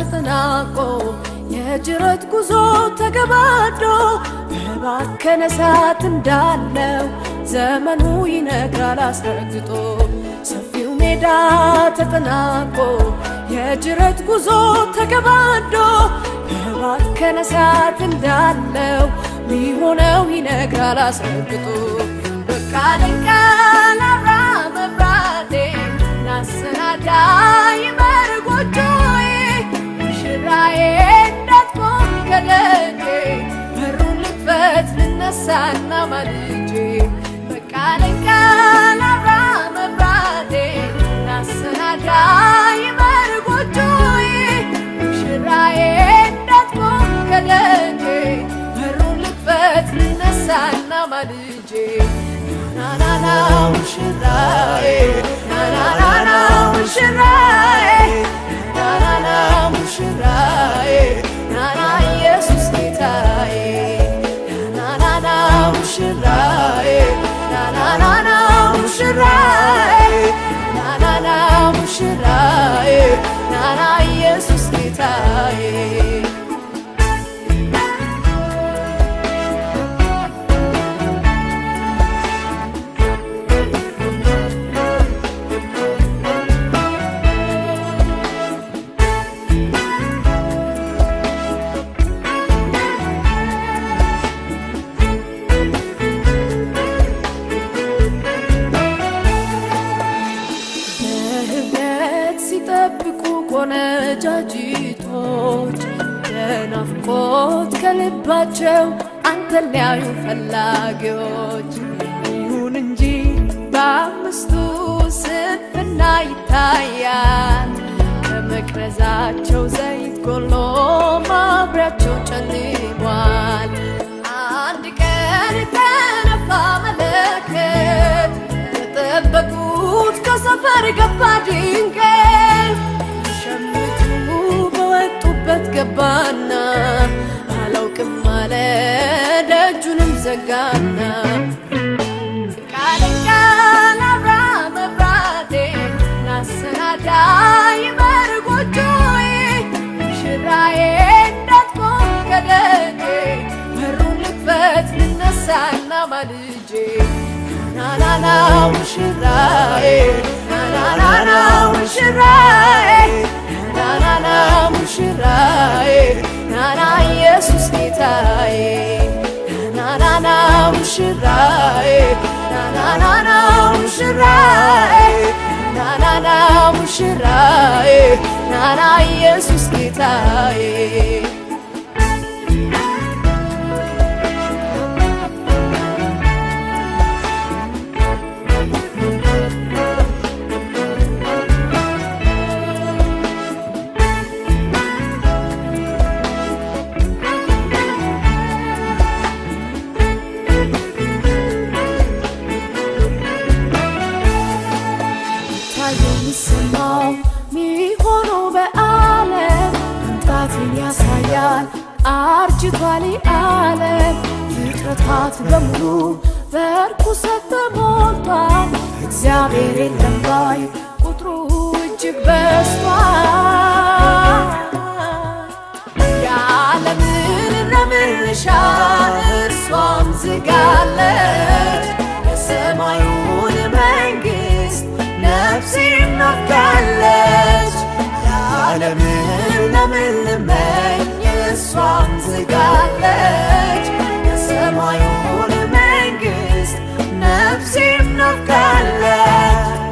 ተጠናቆ የጅረት ጉዞ ተገባዶ በባከነ ሰዓት እንዳለው ዘመኑ ይነግራል አስረግጦ ሰፊው ሜዳ ተጠናቆ የጅረት ጉዞ ተገባዶ በባከነ ሰዓት እንዳለው ሚሆነው ይነግራል አስረግጦ በቃ ለቃል አብራ መብራቴ ናሰናዳ ይበር ጎጆዬ ሙሽራዬ እንዳትቆም ከደጄ በሩን ልክፈት ልነሳና ማልጄ በቃ ለቃል አብራ መብራቴ ናሰናዳ ይበር ጎጆዬ ሙሽራዬ እንዳትቆም ከደጄ በሩን ልክፈት ልነሳና ማልጄ ናናና ሙሽራዬ ናናና ሙሽራዬ ናናና ሙሽራዬ ናና ኢየሱስ ጌታዬ ናናና ሙሽራዬ ናናና ሙሽራዬ ናናና ሙሽራዬ ናና ኢየሱስ ጌታዬ ቆነጃጅቶች በናፍቆት ከልባቸው አንተን ሊያዩ ፈላጊዎች ይሁን እንጂ በአምስቱ ስንፍና ይታያል ከመቅረዛቸው ዘይት ጎሎ ማብሪያቸው ጨልሟል አንድ ቀን ተነፋ መለከት የጠበቁት ከሰፈር ገባ ድንገት በወጡበት ገባና አላውቅም አለ ደጁንም ዘጋና ቃል አብራ መብራቴ ናሰናዳ ይበር ጎጆዬ ሙሽራዬ እንዳትቆም ከደጄ በሩን ልክፈት ልነሳና ማልጄ ናናና ሙሽራዬ ናናና ሙሽራዬ ናናና ሙሽራዬ ናና ኢየሱስ ጌታዬ ናናና ሙሽራዬ ናናና ሙሽራዬ ናናና ሙሽራዬ ናና ኢየሱስ ጌታዬ የሚሰማው ሚሆነው በዓለም መምጣትን ያሳያል አርጅቷል ዓለም ፍጥረታት በሙሉ በርኩሰት ተሞልቷል እግዚአብሔር የለም ባይ ቁጥሩ እጅግ በዝቷል የዓለምን ረምሻ እርሷም ዝጋለች የሰማዩን መንግሥት ነፍሴ ናፍቃለች የዓለምን ለምልመኝ እሷም ዝጋለች የሰማዩን መንግሥት ነፍሴ ናፍቃለች